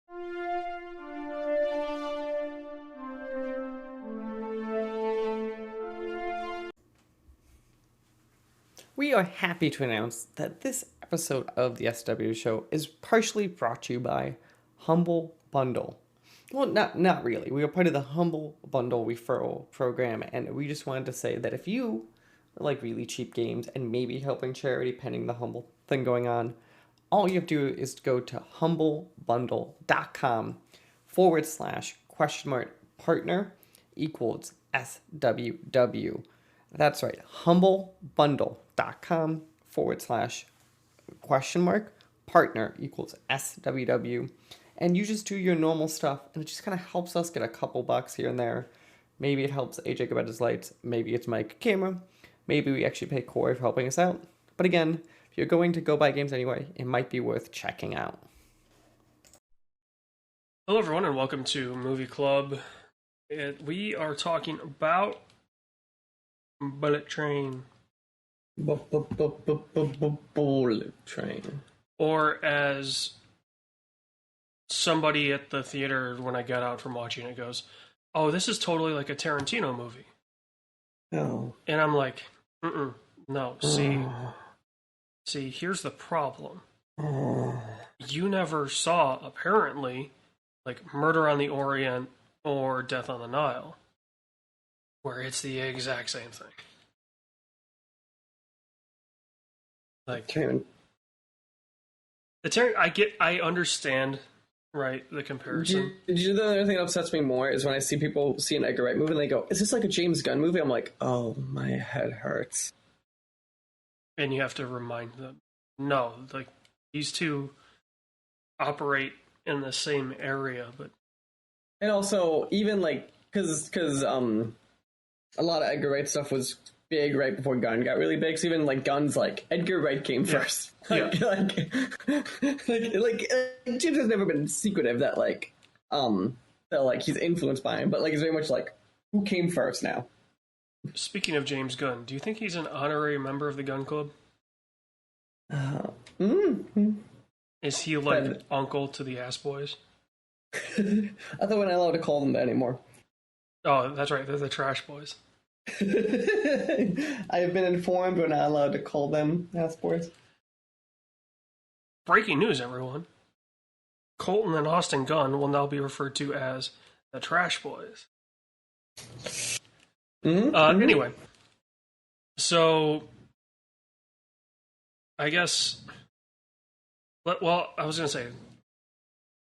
We are happy to announce that this episode of the SW Show is partially brought to you by Humble Bundle. Well, not really. We are part of the Humble Bundle referral program, and we just wanted to say that if you like really cheap games and maybe helping charity pending the Humble thing going on, all you have to do is go to humblebundle.com/partner equals SWW. That's right, humblebundle.com/partner equals SWW. And you just do your normal stuff, and it just kind of helps us get a couple bucks here and there. Maybe it helps AJ get his lights, maybe it's Mike camera, maybe we actually pay Corey for helping us out. But again, if you're going to go buy games anyway, it might be worth checking out. Hello, everyone, and welcome to Movie Club. We are talking about Bullet Train. Bullet Train. Or as somebody at the theater when I got out from watching it goes, oh, this is totally like a Tarantino movie. Oh. And I'm like, no, see, here's the problem. You never saw, apparently, like Murder on the Orient or Death on the Nile, where it's the exact same thing. Like, I understand, right, the comparison. Did you know the other thing that upsets me more is when I see people see an Edgar Wright movie and they go, is this like a James Gunn movie? I'm like, oh, my head hurts. And you have to remind them, no, like, these two operate in the same area, but... And also, even like, because a lot of Edgar Wright stuff was big right before Gunn got really big, so even like Gunn's like, Edgar Wright came first. Like, James has never been secretive that he's influenced by him, but like it's very much like, who came first now? Speaking of James Gunn, do you think he's an honorary member of the Gunn Club? Is he like uncle to the Ass Boys? I thought we're not allowed to call them that anymore. Oh, that's right. They're the Trash Boys. I have been informed we're not allowed to call them Ass Boys. Breaking news, everyone. Colton and Austin Gunn will now be referred to as the Trash Boys. Anyway, so I guess, well, I was going to say,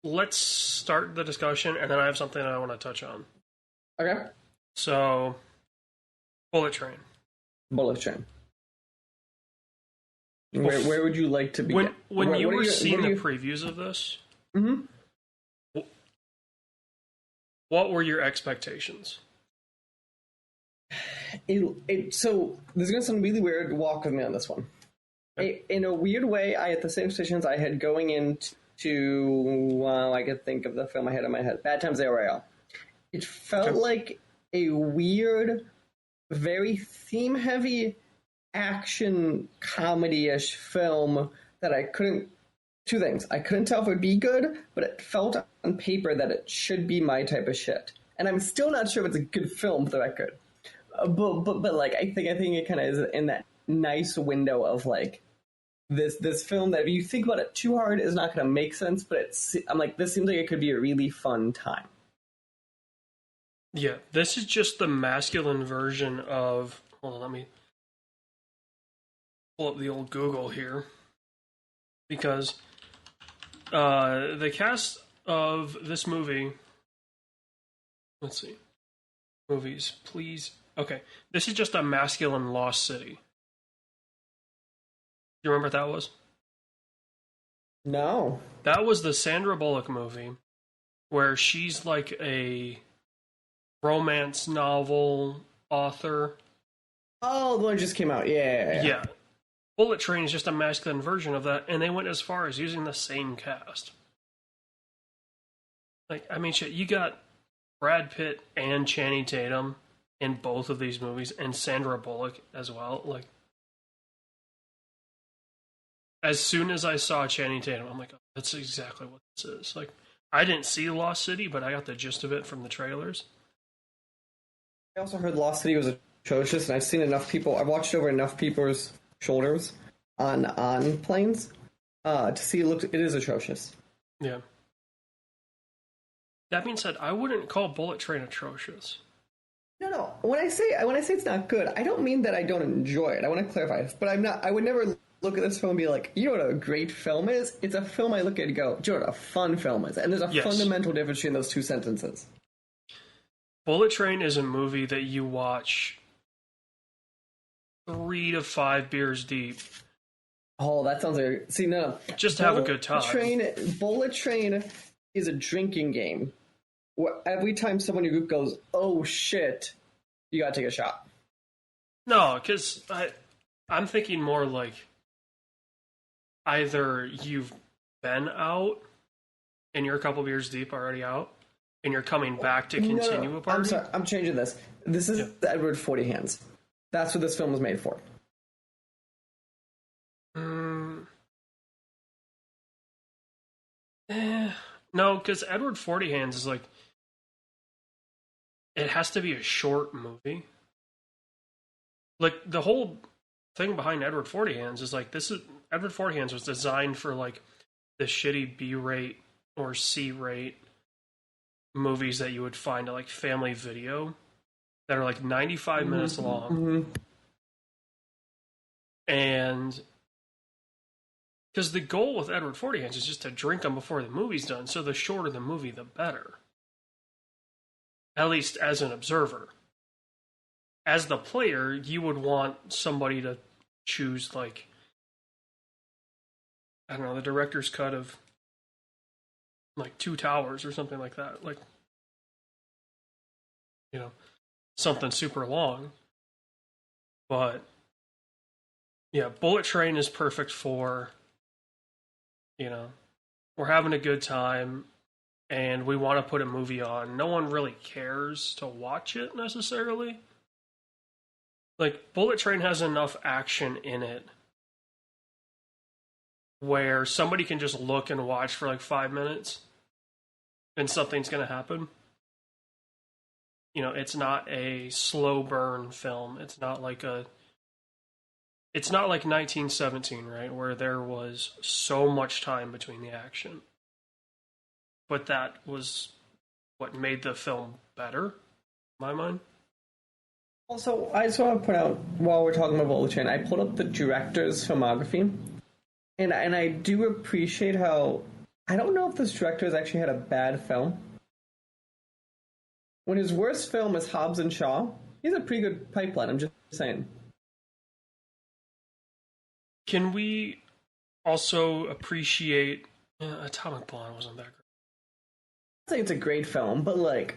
let's start the discussion, and then I have something I want to touch on. Okay. So, Bullet Train. Bullet Train. Where would you like to begin? When you were seeing the previews of this, what were your expectations? So this is going to sound really weird. Walk with me on this one. Okay. In a weird way, I had the same expectations I had going into, I could think of the film I had in my head, Bad Times at El Royale. It felt like a weird, very theme-heavy action comedy-ish film that I couldn't... Two things. I couldn't tell if it would be good, but it felt on paper that it should be my type of shit. And I'm still not sure if it's a good film, for the record. But like, I think it kind of is in that nice window of like, this film that if you think about it too hard is not going to make sense, but I'm like, this seems like it could be a really fun time. Yeah, this is just the masculine version of... Hold on, let me pull up the old Google here. Because the cast of this movie... Let's see. Movies, please. Okay, this is just a masculine Lost City. Do you remember what that was? No. That was the Sandra Bullock movie where she's like a romance novel author. Oh, the one just came out. Yeah. Bullet Train is just a masculine version of that, and they went as far as using the same cast. Like, I mean, shit, you got Brad Pitt and Channing Tatum in both of these movies, and Sandra Bullock as well. Like, as soon as I saw Channing Tatum, I'm like, oh, that's exactly what this is. Like, I didn't see Lost City, but I got the gist of it from the trailers. I also heard Lost City was atrocious, and I've seen enough people. I've watched over enough people's shoulders on planes to see it is atrocious. Yeah. That being said, I wouldn't call Bullet Train atrocious. No. When I say it's not good, I don't mean that I don't enjoy it. I want to clarify this, but I'm not. I would never look at this film and be like, you know what a great film is? It's a film I look at and go, do you know what a fun film is? And there's a fundamental difference between those two sentences. Bullet Train is a movie that you watch 3 to 5 beers deep. Oh, that sounds like... See, no. Just to have a good time. Bullet Train is a drinking game where every time someone in your group goes, oh shit, you gotta take a shot. No, because I'm thinking more like either you've been out and you're a couple beers deep already out, and you're coming back to continue a party. I'm sorry, I'm changing this. This is the Edward Forty Hands. That's what this film was made for. No, because Edward Forty Hands is like, it has to be a short movie. Like, the whole thing behind Edward Forty Hands is like, Edward Forty Hands was designed for like the shitty B-rate or C-rate movies that you would find at like Family Video that are like 95 minutes long. Mm-hmm. And because the goal with Edward Forty Hands is just to drink them before the movie's done, so the shorter the movie, the better. At least as an observer. As the player, you would want somebody to choose, like, I don't know, the director's cut of like Two Towers or something like that. Like, you know, something super long. But yeah, Bullet Train is perfect for, you know, we're having a good time and we want to put a movie on. No one really cares to watch it necessarily. Like, Bullet Train has enough action in it where somebody can just look and watch for like 5 minutes and something's going to happen. You know, it's not a slow burn film. It's not like 1917, right? Where there was so much time between the action. But that was what made the film better, in my mind. Also, I just want to point out, while we're talking about Bullet Train, I pulled up the director's filmography, and I do appreciate how, I don't know if this director has actually had a bad film. When his worst film is Hobbs and Shaw, he has a pretty good pipeline, I'm just saying. Can we also appreciate Atomic Blonde wasn't that great? I think it's a great film, but like,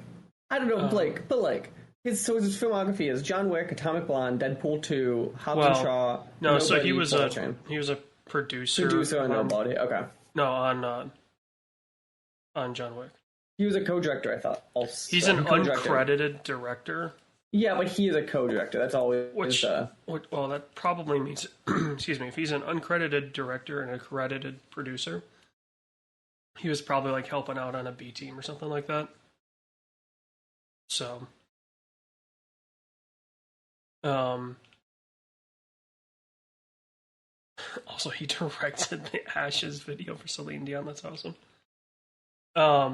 I don't know, Blake, but like, his filmography is John Wick, Atomic Blonde, Deadpool 2, Hobbs and Shaw. No, Nobody, so he was Bullet Train. a producer. Producer on Nobody, okay. No, on John Wick. He was a co-director, I thought. Also. He's an uncredited director. Yeah, but he is a co-director. That's always... Well, that probably means... excuse me. If he's an uncredited director and a credited producer, he was probably like helping out on a B team or something like that. So... also, he directed the Ashes video for Celine Dion. That's awesome. I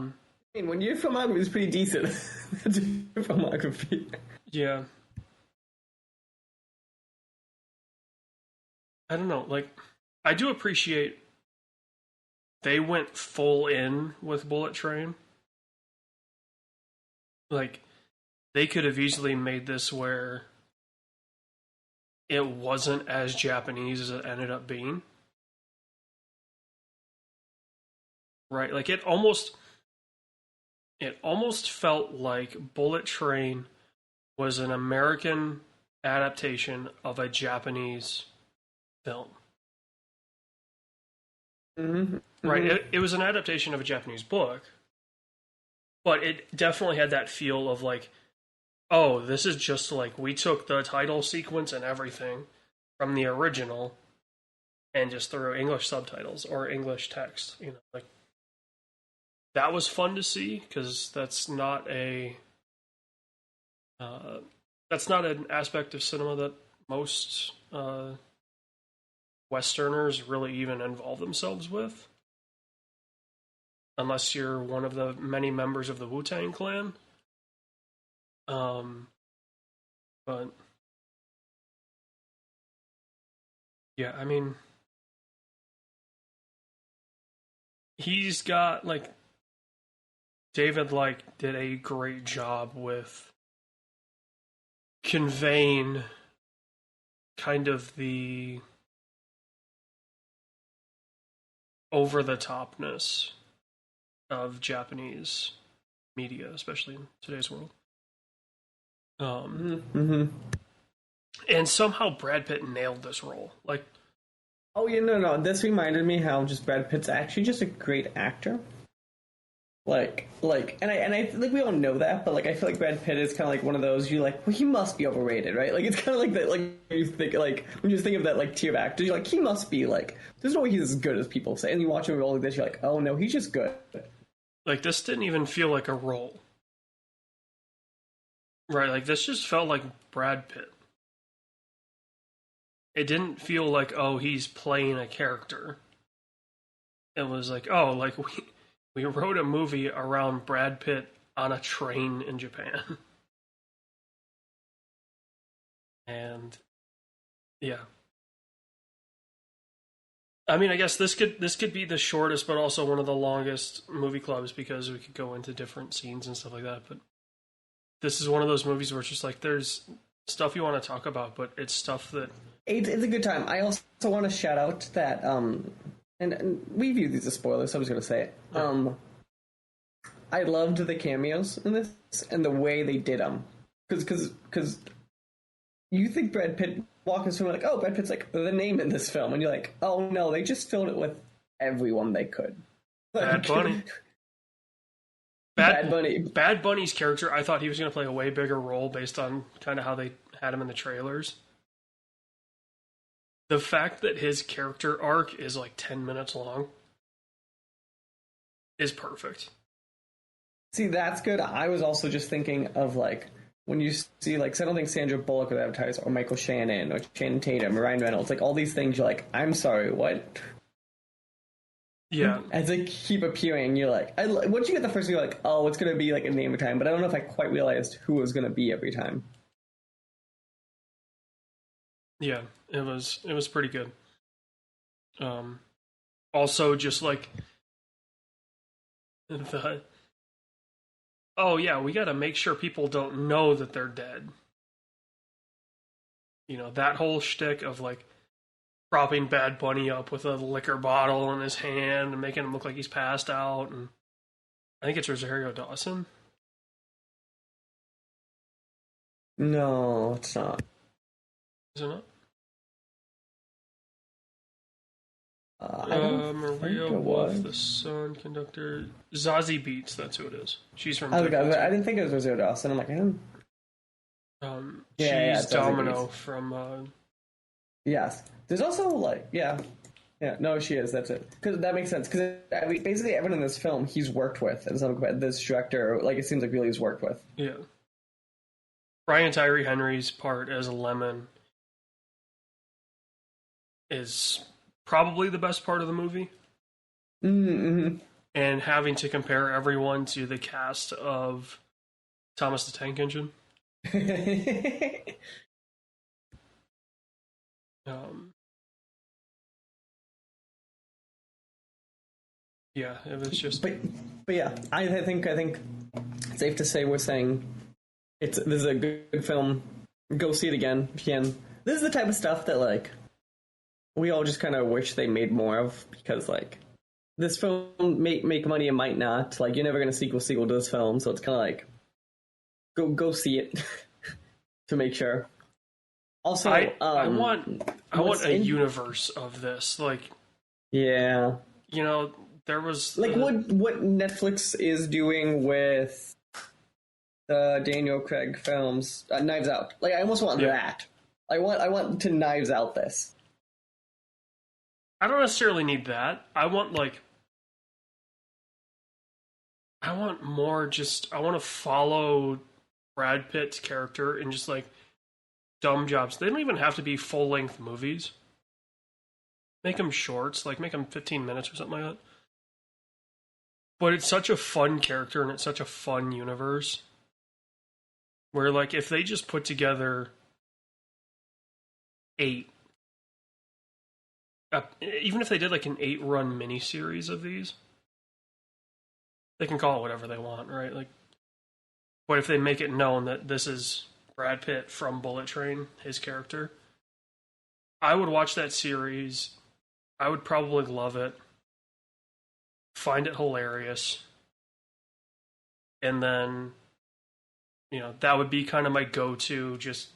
mean, when your filmography is pretty decent, that's your filmography. Yeah. I don't know. Like, I do appreciate they went full in with Bullet Train. Like, they could have easily made this where it wasn't as Japanese as it ended up being. Right? Like, it almost felt like Bullet Train was an American adaptation of a Japanese film. Mm-hmm. Right? It was an adaptation of a Japanese book, but it definitely had that feel of like, oh, this is just like, we took the title sequence and everything from the original and just threw English subtitles or English text, you know, like, that was fun to see because that's not an aspect of cinema that most Westerners really even involve themselves with, unless you're one of the many members of the Wu-Tang Clan. But yeah, I mean, he's got like David like did a great job with conveying kind of the over the topness of Japanese media, especially in today's world. And somehow Brad Pitt nailed this role. Like, Oh, yeah, no. This reminded me how just Brad Pitt's actually just a great actor. And I like we all know that, but like I feel like Brad Pitt is kind of like one of those you like. Well, he must be overrated, right? Like it's kind of like that. Like you think like when you think of that like tier of actors, you're like he must be like. There's no way he's as good as people say. And you watch him roll like this, you're like, oh no, he's just good. this didn't even feel like a role, right? Like this just felt like Brad Pitt. It didn't feel like, oh, he's playing a character. It was like, oh, like we wrote a movie around Brad Pitt on a train in Japan. And yeah. I mean, I guess this could be the shortest but also one of the longest movie clubs because we could go into different scenes and stuff like that, but this is one of those movies where it's just like there's stuff you want to talk about, but it's stuff that It's a good time. I also want to shout out that and we view these as spoilers, so I'm just gonna say it. I loved the cameos in this and the way they did them, because you think Brad Pitt walking through like, oh, Brad Pitt's like the name in this film, and you're like, oh no, they just filled it with everyone they could. Bad Bunny. Bad Bunny. Bad Bunny's character, I thought he was going to play a way bigger role based on kind of how they had him in the trailers. The fact that his character arc is like 10 minutes long is perfect. See, that's good. I was also just thinking of like when you see like, 'cause I don't think Sandra Bullock would advertise, or Michael Shannon, or Channing Tatum, or Ryan Reynolds, like all these things. You're like, I'm sorry, what? Yeah. As they keep appearing, you're like, once you get the first one, you're like, oh, it's gonna be like a name every time. But I don't know if I quite realized who it was gonna be every time. Yeah, it was pretty good. Also just like the oh yeah, we got to make sure people don't know that they're dead. You know, that whole shtick of like propping Bad Bunny up with a liquor bottle in his hand and making him look like he's passed out, and I think it's Rosario Dawson. No, it's not. Is it not? I don't think Maria it Wolf, was. the Sun conductor, Zazie Beetz. That's who it is. She's from. I Technicolor. didn't think it was Rosario Dawson. I'm like, She's it's Zazie Domino Beetz. from. Yes. There's also like, yeah. No, she is. That's it. Because that makes sense. Because basically everyone in this film he's worked with, and some this director, like it seems like really he's worked with. Yeah. Brian Tyree Henry's part as Lemon is probably the best part of the movie. Mm-hmm. And having to compare everyone to the cast of Thomas the Tank Engine. Yeah, it was just. but yeah, I think it's safe to say we're saying this is a good film. Go see it again if you can. This is the type of stuff that like we all just kind of wish they made more of, because like this film make money, it might not. Like you're never gonna sequel to this film, so it's kind of like go see it to make sure. Also, I want a universe of this. Like, yeah, you know, there was like what Netflix is doing with the Daniel Craig films, Knives Out. Like I almost want that. I want to Knives Out this. I don't necessarily need that. I want like I want more. I want to follow Brad Pitt's character in just like dumb jobs. They don't even have to be full length movies. Make them shorts, like make them 15 minutes or something like that. But it's such a fun character and it's such a fun universe. Where, like, if they just put together 8, even if they did like an 8-run miniseries of these, they can call it whatever they want, right? Like, but if they make it known that this is Brad Pitt from Bullet Train, his character, I would watch that series. I would probably love it, find it hilarious, and then, that would be kind of my go-to just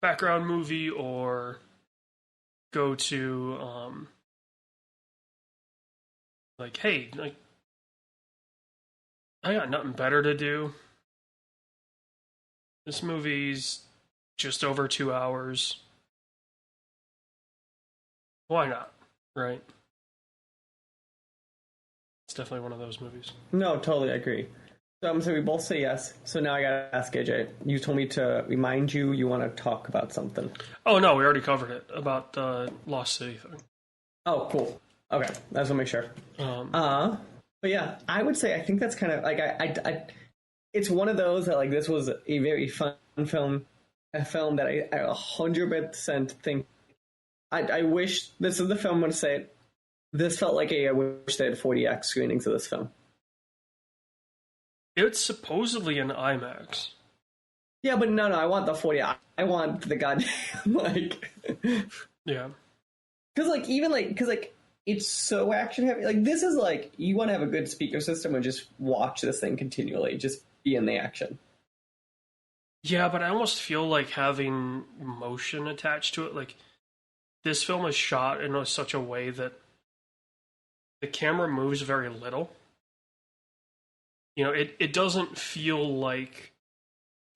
background movie, or go-to, like, hey, like, I got nothing better to do. This movie's just over 2 hours. Why not? Right? It's definitely one of those movies. No, totally agree. So we both say yes. So now I gotta ask AJ. You told me to remind you want to talk about something. Oh no, we already covered it about the Lost City thing. Oh, cool. Okay, I just want to make sure. But yeah, I would say I think that's kind of like I it's one of those that like this was a very fun film, a film that I 100% think. I wish this is the film I'm going to say it. This felt like I wish they had 40x screenings of this film. It's supposedly an IMAX. Yeah, but no, I want the 40. I want the goddamn like. Yeah. Because it's so action heavy. Like this is like you want to have a good speaker system and just watch this thing continually, just be in the action. Yeah, but I almost feel like having motion attached to it. Like this film is shot in such a way that the camera moves very little. It doesn't feel like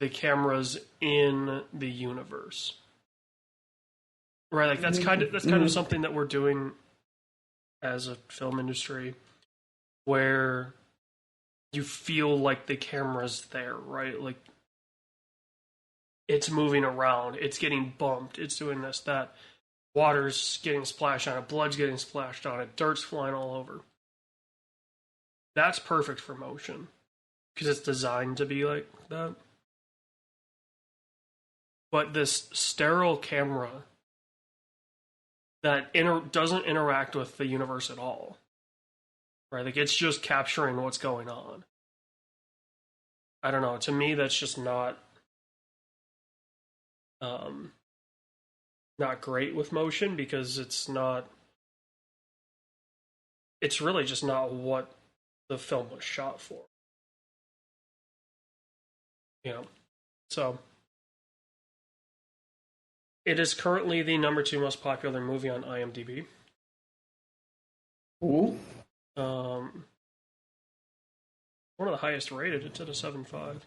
the camera's in the universe. Right, like that's kind of something that we're doing as a film industry, where you feel like the camera's there, right? Like it's moving around, it's getting bumped, it's doing this, that. Water's getting splashed on it, blood's getting splashed on it, dirt's flying all over. That's perfect for motion because it's designed to be like that. But this sterile camera that doesn't interact with the universe at all, right? Like it's just capturing what's going on. I don't know. To me, that's just not great with motion because it's really just not what the film was shot for. So it is currently the number 2 most popular movie on IMDb. Ooh. One of the highest rated. It's at a 7.5.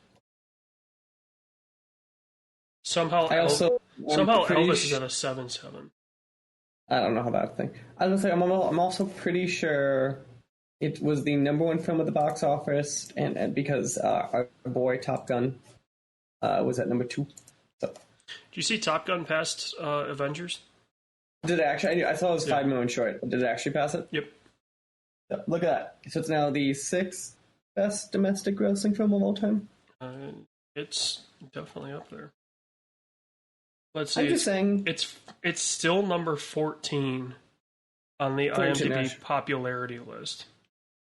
Somehow Elvis is at a 7.7. I don't know how that thing. I was gonna say I'm also pretty sure it was the number 1 film at the box office, and because our boy Top Gun was at number 2. So. Did you see Top Gun passed Avengers? Did it actually? I saw it was 5 million short. Did it actually pass it? Yep. So, look at that. So it's now the 6th best domestic grossing film of all time. It's definitely up there. Let's see. I'm just saying it's still number 14 on the IMDb popularity list.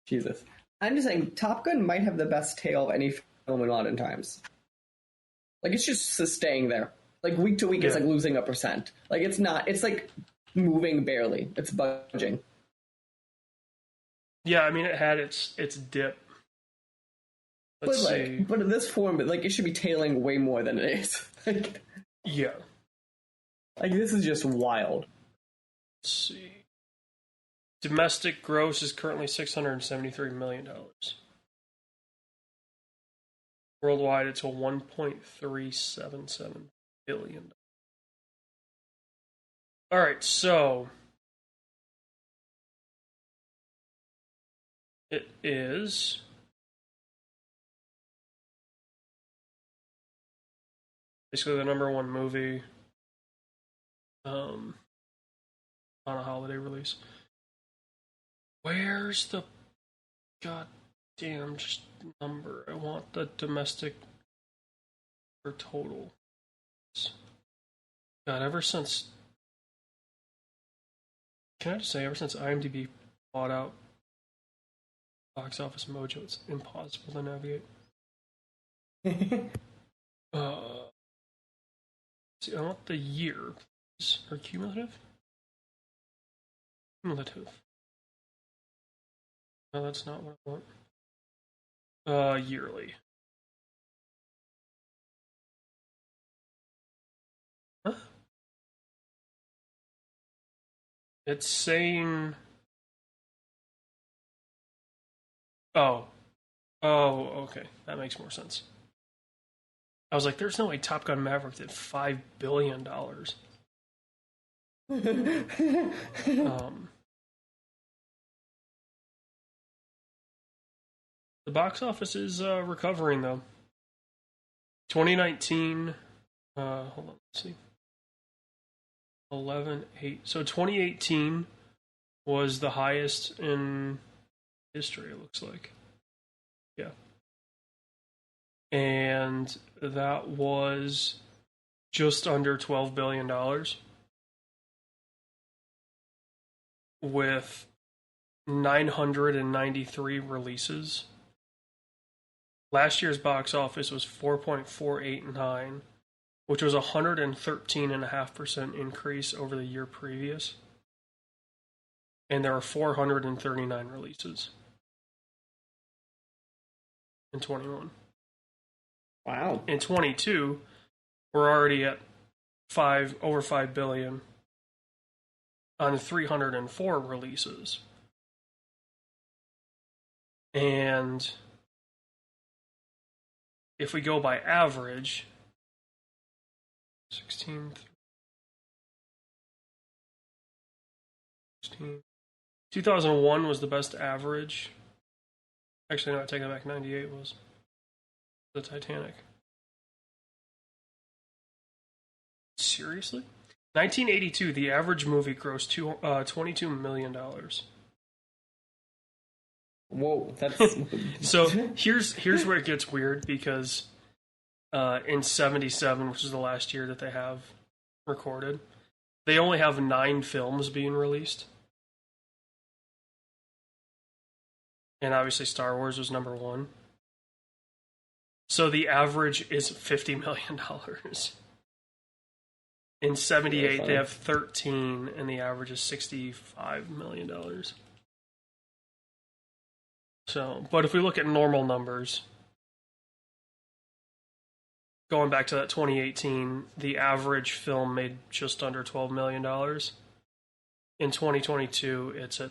Jesus. I'm just saying Top Gun might have the best tail of any film in modern times. Like it's just staying there. Like week to week, it's like losing 1%. Like it's not. It's like moving barely. It's budging. Yeah, I mean it had its dip. Let's see. But in this form, like it should be tailing way more than it is. Like, yeah. Like this is just wild. Let's see. Domestic gross is currently $673 million. Worldwide, it's a $1.377 billion. All right, so it is basically the number one movie on a holiday release. Where's the goddamn just number? I want the domestic or total. God, ever since, can I just say, ever since IMDb bought out Box Office Mojo, it's impossible to navigate. See, I want the year, please. Or cumulative? Cumulative. No, that's not what I want. Yearly. Huh? It's saying... Oh, okay. That makes more sense. I was like, there's no way Top Gun Maverick did $5 billion. The box office is recovering, though. 2019, hold on, let's see. 11.8. So 2018 was the highest in history, it looks like. Yeah. And that was just under $12 billion with 993 releases. Last year's box office was 4.489, which was a 113.5% increase over the year previous. And there are 439 releases in 21. Wow. In 22, we're already at over 5 billion on 304 releases. And if we go by average, 16, 2001 was the best average. Actually, no, I take that back. 98 was the Titanic. Seriously? 1982, the average movie grossed $22 million. Whoa, that's... So here's where it gets weird, because in 77, which is the last year that they have recorded, they only have 9 films being released. And obviously Star Wars was number 1. So the average is $50 million. In 78, they have 13, and the average is $65 million. So, but if we look at normal numbers, going back to that 2018, the average film made just under $12 million. In 2022, it's at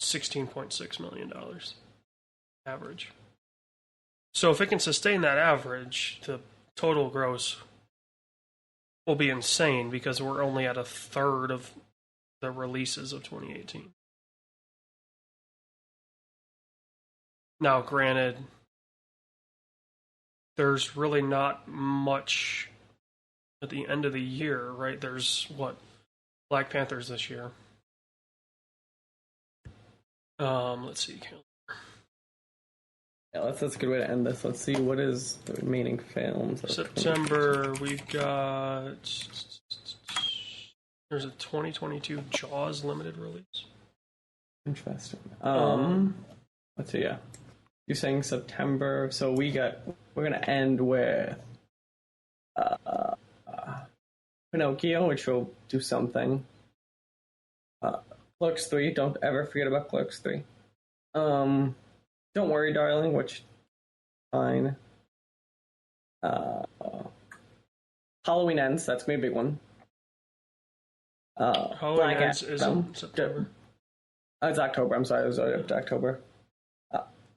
$16.6 million average. So if it can sustain that average, the total gross will be insane, because we're only at a third of the releases of 2018. Now, granted, there's really not much at the end of the year, right? There's, Black Panther's this year. Let's see. Yeah, that's a good way to end this. Let's see, what is the remaining films? September, we've got... There's a 2022 Jaws limited release. Interesting. Let's see, yeah. You're saying September, so we're gonna end with Pinocchio, which will do something. Clerks 3, don't ever forget about Clerks 3. Don't Worry, Darling, which, fine. Halloween Ends, that's gonna be a big one. Halloween Ends is in September. It's October, I'm sorry, it was October.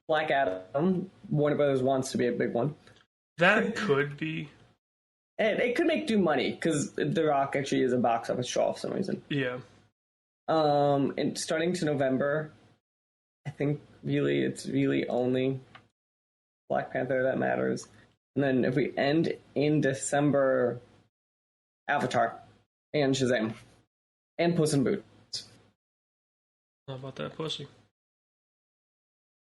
Black Adam, Warner Brothers wants to be a big one. That could be. And it could do money, because The Rock actually is a box office draw for some reason. Yeah. And starting to November, I think it's really only Black Panther that matters. And then if we end in December, Avatar and Shazam and Puss in Boots. How about that pussy?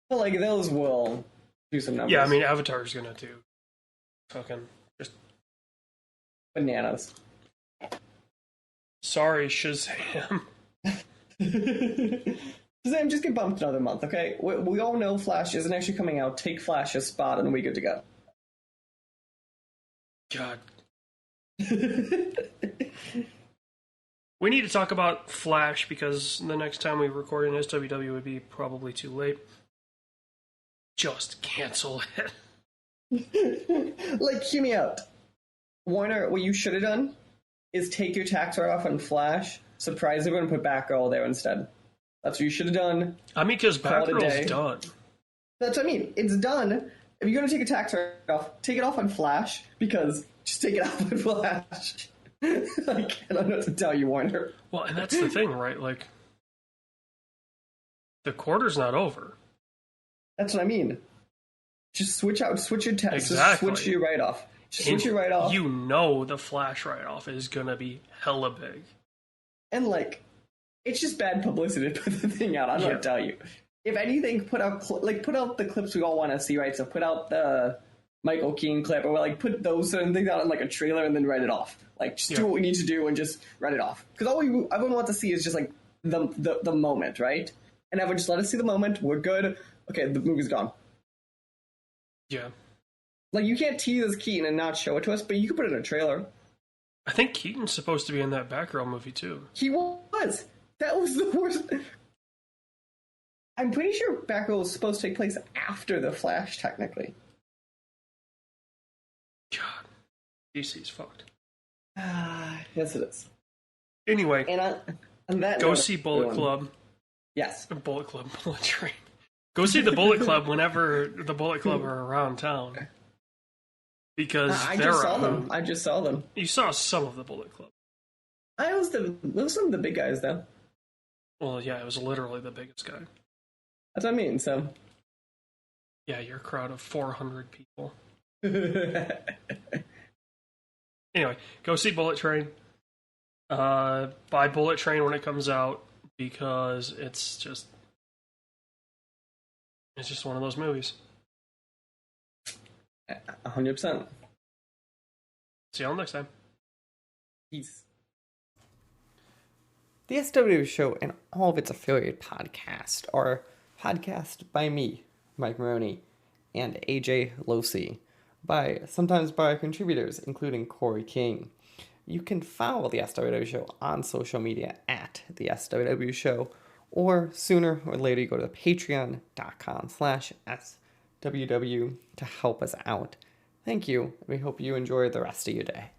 But like those will do some numbers. Yeah, I mean, Avatar's gonna do fucking just bananas. sorry, Shazam. Shazam, just get bumped another month, okay? We all know Flash isn't actually coming out. Take Flash's spot and we good to go. God. We need to talk about Flash because the next time we record an SWW would be probably too late. Just cancel it. Like, hear me out. Warner, what you should have done is take your tax write-off on Flash, surprise everyone, and put Batgirl there instead. That's what you should have done. I mean, because Call it a day. Batgirl's done. That's what I mean. It's done. If you're going to take a tax write-off, take it off on Flash, because just take it off on Flash. Like, I don't know what to tell you, Warner. Well, and that's the thing, right? Like, the quarter's not over. That's what I mean. Just switch your tax. Exactly. Switch your write-off. Just switch your write-off. You know the Flash write-off is going to be hella big. And, like, it's just bad publicity to put the thing out. I don't know what to tell you. If anything, put out the clips we all want to see, right? So put out the Michael Keaton clip, or like put those certain things out in like a trailer and then write it off. Like, just do what we need to do and just write it off. Because everyone wants to see is just like the moment, right? And everyone just let us see the moment. We're good. Okay, the movie's gone. Yeah. Like, you can't tease Keaton and not show it to us, but you can put it in a trailer. I think Keaton's supposed to be in that Batgirl movie too. He was. That was the worst. I'm pretty sure Batgirl was supposed to take place after the Flash, technically. God, DC's fucked. Yes, it is. Anyway, on that go note, see Bullet Club. Yes. Bullet Train. Go see the Bullet Club whenever the Bullet Club are around town. Because I just saw them. I just saw them. You saw some of the Bullet Club. Those some of the big guys, though. Well, yeah, it was literally the biggest guy. That's what I mean, so. Yeah, your crowd of 400 people. Anyway, go see Bullet Train. Buy Bullet Train when it comes out, because it's just one of those movies. 100%. See y'all next time. Peace. The SW Show and all of its affiliate podcasts are podcast by me, Mike Maroney, and AJ Losi, sometimes by contributors, including Corey King. You can follow the SWW Show on social media at the SWW Show, or sooner or later you go to patreon.com/SWW to help us out. Thank you, and we hope you enjoy the rest of your day.